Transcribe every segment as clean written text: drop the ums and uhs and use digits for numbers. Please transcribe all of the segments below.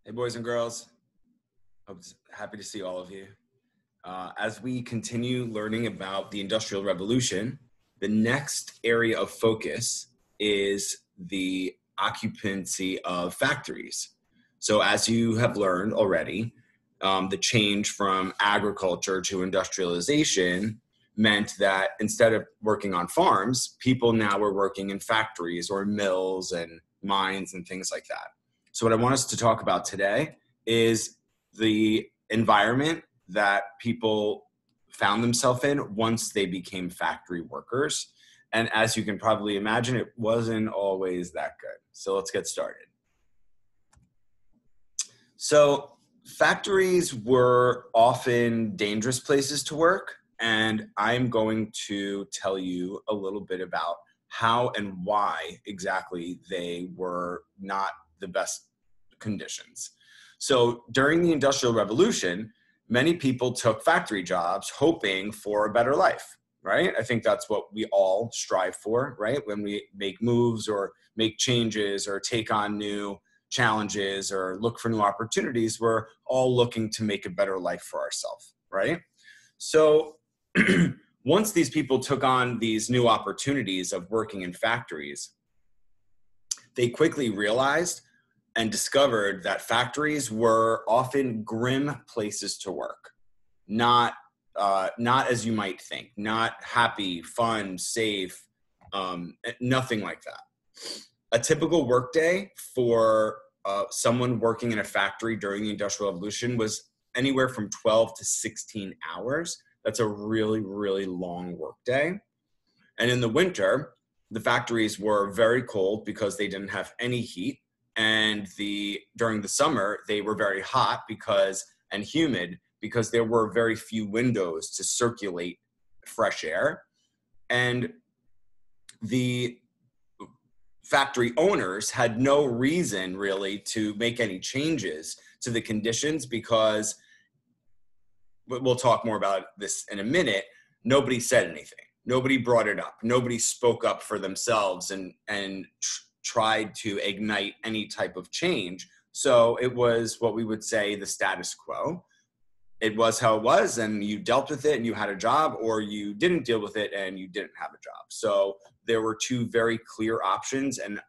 Hey, boys and girls. Happy to see all of you. As we continue learning about the Industrial Revolution, the next area of focus is the occupancy of factories. So as you have learned already, the change from agriculture to industrialization meant that instead of working on farms, people now were working in factories or mills and mines and things like that. So what I want us to talk about today is the environment that people found themselves in once they became factory workers. And as you can probably imagine, it wasn't always that good. So let's get started. So factories were often dangerous places to work, and I'm going to tell you a little bit about how and why exactly they were not the best conditions. So during the Industrial Revolution, many people took factory jobs hoping for a better life, right? I think that's what we all strive for, right? When we make moves or make changes or take on new challenges or look for new opportunities, we're all looking to make a better life for ourselves, right? So once these people took on these new opportunities of working in factories, they quickly realized and discovered that factories were often grim places to work, not as you might think, not happy, fun, safe, nothing like that. A typical workday for someone working in a factory during the Industrial Revolution was anywhere from 12 to 16 hours. That's a really, really long workday. And in the winter, the factories were very cold because they didn't have any heat. And during the summer, they were very hot and humid because there were very few windows to circulate fresh air. And the factory owners had no reason really to make any changes to the conditions because, we'll talk more about this in a minute, nobody said anything. Nobody brought it up. Nobody spoke up for themselves and tried to ignite any type of change. So it was what we would say the status quo. It was how it was, and you dealt with it and you had a job, or you didn't deal with it and you didn't have a job. So there were two very clear options, and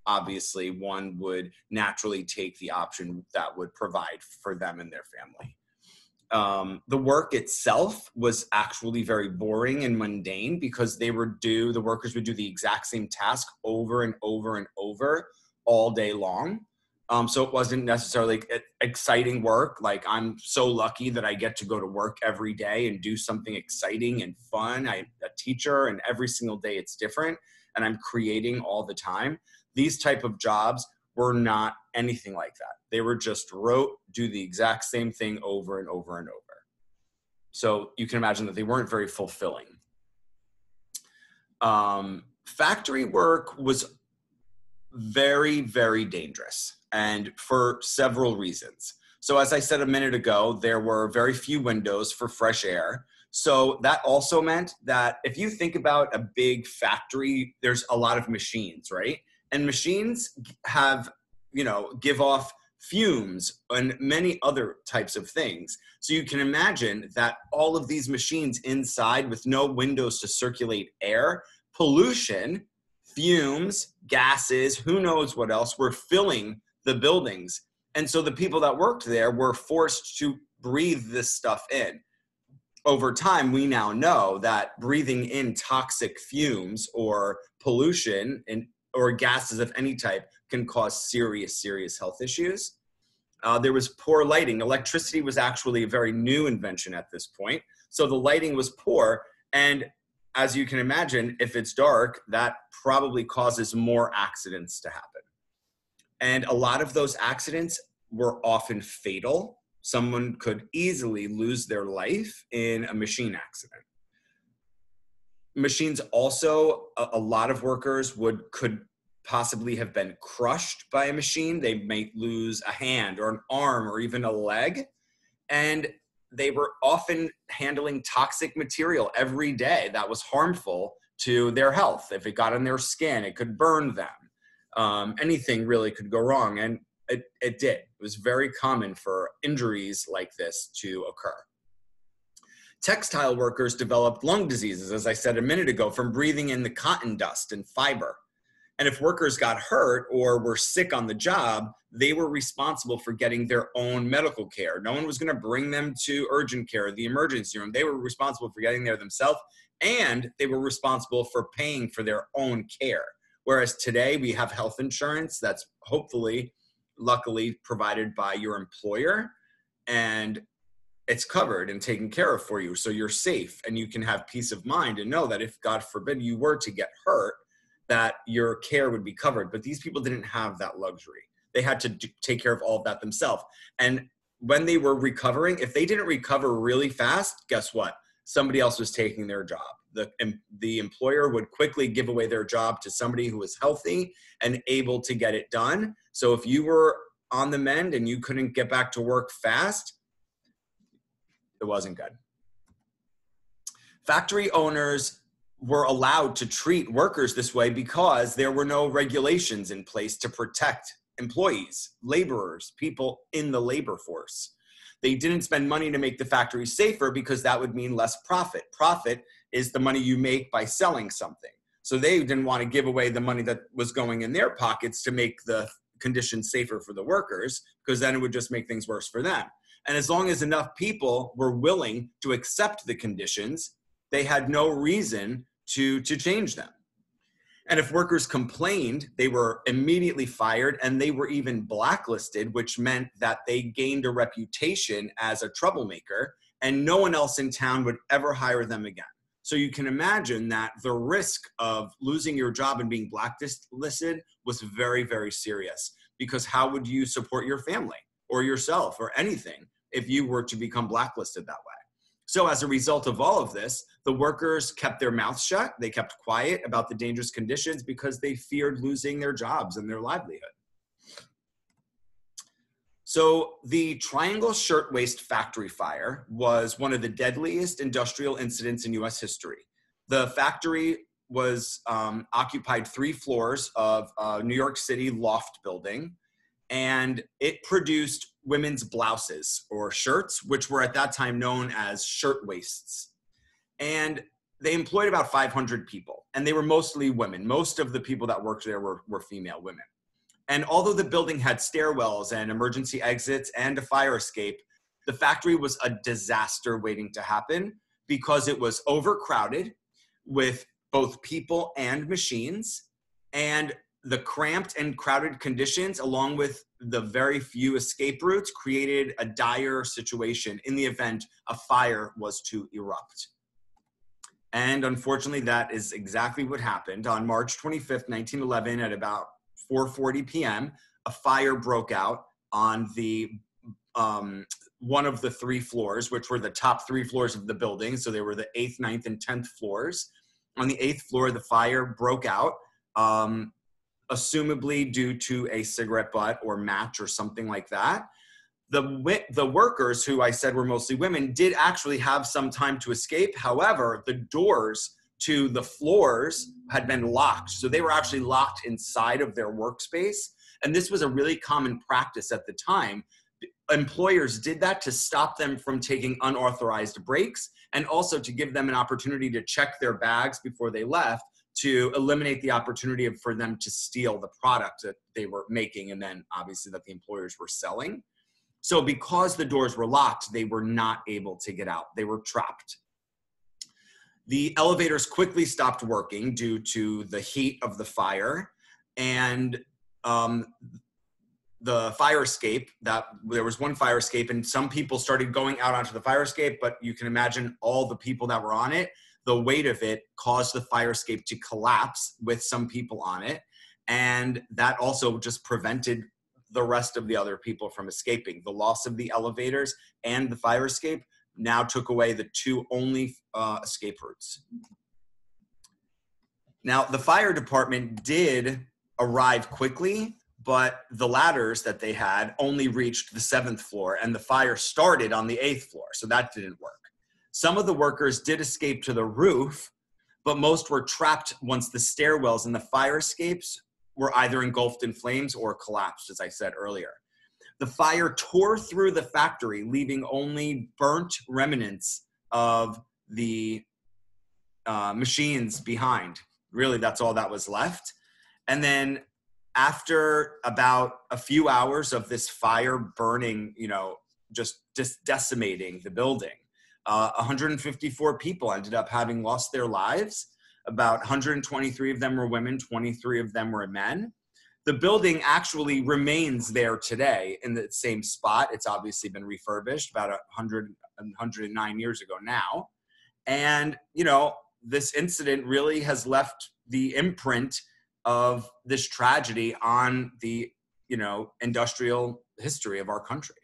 obviously one would naturally take the option that would provide for them and their family. The work itself was actually very boring and mundane because the workers would do the exact same task over and over and over all day long. So it wasn't necessarily exciting work. Like, I'm so lucky that I get to go to work every day and do something exciting and fun. I'm a teacher, and every single day it's different, and I'm creating all the time. These type of jobs were not anything like that. They were just do the exact same thing over and over and over. So you can imagine that they weren't very fulfilling. Factory work was very, very dangerous, and for several reasons. So as I said a minute ago, there were very few windows for fresh air. So that also meant that if you think about a big factory, there's a lot of machines, right? And machines give off fumes and many other types of things. So you can imagine that all of these machines inside with no windows to circulate air, pollution, fumes, gases, who knows what else, were filling the buildings. And so the people that worked there were forced to breathe this stuff in. Over time, we now know that breathing in toxic fumes or pollution or gases of any type can cause serious, serious health issues. There was poor lighting. Electricity was actually a very new invention at this point. So the lighting was poor. And as you can imagine, if it's dark, that probably causes more accidents to happen. And a lot of those accidents were often fatal. Someone could easily lose their life in a machine accident. Machines also, a lot of workers could possibly have been crushed by a machine. They might lose a hand or an arm or even a leg. And they were often handling toxic material every day that was harmful to their health. If it got on their skin, it could burn them. Anything really could go wrong. And it did. It was very common for injuries like this to occur. Textile workers developed lung diseases, as I said a minute ago, from breathing in the cotton dust and fiber. And if workers got hurt or were sick on the job, they were responsible for getting their own medical care. No one was going to bring them to urgent care, the emergency room. They were responsible for getting there themselves, and they were responsible for paying for their own care. Whereas today we have health insurance that's hopefully, luckily, provided by your employer, and it's covered and taken care of for you. So you're safe and you can have peace of mind and know that if, God forbid, you were to get hurt, that your care would be covered. But these people didn't have that luxury. They had to take care of all of that themselves. And when they were recovering, if they didn't recover really fast, guess what? Somebody else was taking their job. The employer would quickly give away their job to somebody who was healthy and able to get it done. So if you were on the mend and you couldn't get back to work fast, it wasn't good. Factory owners were allowed to treat workers this way because there were no regulations in place to protect employees, laborers, people in the labor force. They didn't spend money to make the factory safer because that would mean less profit. Profit is the money you make by selling something. So they didn't want to give away the money that was going in their pockets to make the conditions safer for the workers, because then it would just make things worse for them. And as long as enough people were willing to accept the conditions, they had no reason to change them. And if workers complained, they were immediately fired, and they were even blacklisted, which meant that they gained a reputation as a troublemaker, and no one else in town would ever hire them again. So you can imagine that the risk of losing your job and being blacklisted was very, very serious, because how would you support your family or yourself or anything if you were to become blacklisted that way? So as a result of all of this, the workers kept their mouths shut. They kept quiet about the dangerous conditions because they feared losing their jobs and their livelihood. So the Triangle Shirtwaist Factory fire was one of the deadliest industrial incidents in U.S. history. The factory was occupied 3 floors of a New York City loft building, and it produced women's blouses or shirts, which were at that time known as shirtwaists. And they employed about 500 people, and they were mostly women. Most of the people that worked there were female women. And although the building had stairwells and emergency exits and a fire escape, the factory was a disaster waiting to happen because it was overcrowded with both people and machines, and the cramped and crowded conditions, along with the very few escape routes, created a dire situation in the event a fire was to erupt. And unfortunately, that is exactly what happened. On March 25th, 1911, at about 4:40 p.m., a fire broke out on the one of the 3 floors, which were the top 3 floors of the building. So they were the 8th, 9th, and 10th floors. On the 8th floor, the fire broke out, assumably due to a cigarette butt or match or something like that. The workers, who I said were mostly women, did actually have some time to escape. However, the doors to the floors had been locked. So they were actually locked inside of their workspace. And this was a really common practice at the time. Employers did that to stop them from taking unauthorized breaks, and also to give them an opportunity to check their bags before they left, to eliminate the opportunity for them to steal the product that they were making, and then obviously that the employers were selling. So because the doors were locked, they were not able to get out. They were trapped. The elevators quickly stopped working due to the heat of the fire, and the fire escape, there was one fire escape, and some people started going out onto the fire escape, but you can imagine all the people that were on it, the weight of it caused the fire escape to collapse with some people on it. And that also just prevented the rest of the other people from escaping. The loss of the elevators and the fire escape now took away the 2 only escape routes. Now, the fire department did arrive quickly, but the ladders that they had only reached the 7th floor, and the fire started on the 8th floor, so that didn't work. Some of the workers did escape to the roof, but most were trapped once the stairwells and the fire escapes were either engulfed in flames or collapsed, as I said earlier. The fire tore through the factory, leaving only burnt remnants of the machines behind. Really, that's all that was left. And then after about a few hours of this fire burning, just decimating the building, 154 people ended up having lost their lives. About 123 of them were women, 23 of them were men. The building actually remains there today in the same spot. It's obviously been refurbished about 109 years ago now. And, this incident really has left the imprint of this tragedy on the, industrial history of our country.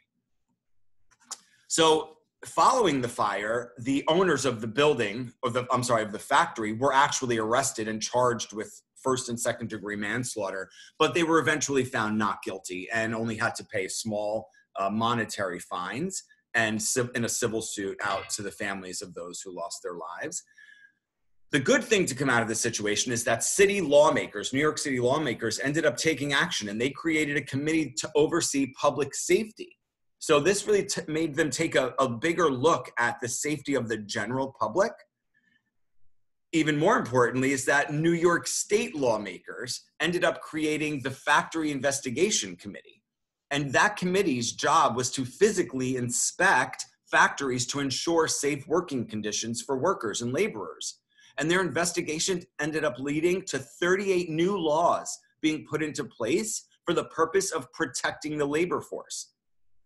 So following the fire, the owners of the building, of the factory, were actually arrested and charged with first and second degree manslaughter, but they were eventually found not guilty and only had to pay small monetary fines and in a civil suit out to the families of those who lost their lives. The good thing to come out of this situation is that city lawmakers, New York City lawmakers, ended up taking action, and they created a committee to oversee public safety. So this really made them take a bigger look at the safety of the general public. Even more importantly is that New York State lawmakers ended up creating the Factory Investigation Committee. And that committee's job was to physically inspect factories to ensure safe working conditions for workers and laborers. And their investigation ended up leading to 38 new laws being put into place for the purpose of protecting the labor force.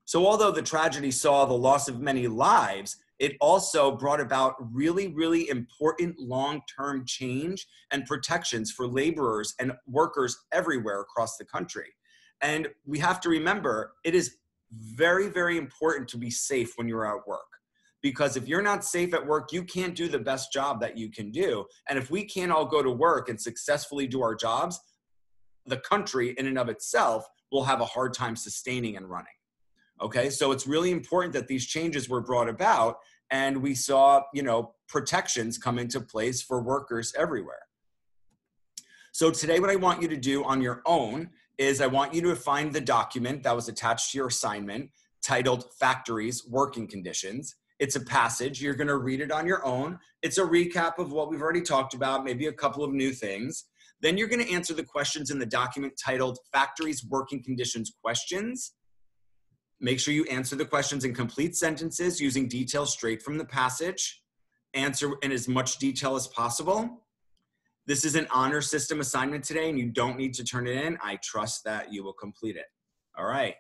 So although the tragedy saw the loss of many lives, it also brought about really, really important long-term change and protections for laborers and workers everywhere across the country. And we have to remember, it is very, very important to be safe when you're at work. Because if you're not safe at work, you can't do the best job that you can do. And if we can't all go to work and successfully do our jobs, the country in and of itself will have a hard time sustaining and running. Okay, so it's really important that these changes were brought about, and we saw, protections come into place for workers everywhere. So today what I want you to do on your own is I want you to find the document that was attached to your assignment titled Factories Working Conditions. It's a passage. You're going to read it on your own. It's a recap of what we've already talked about, maybe a couple of new things. Then you're going to answer the questions in the document titled Factories Working Conditions Questions. Make sure you answer the questions in complete sentences using details straight from the passage. Answer in as much detail as possible. This is an honor system assignment today, and you don't need to turn it in. I trust that you will complete it. All right.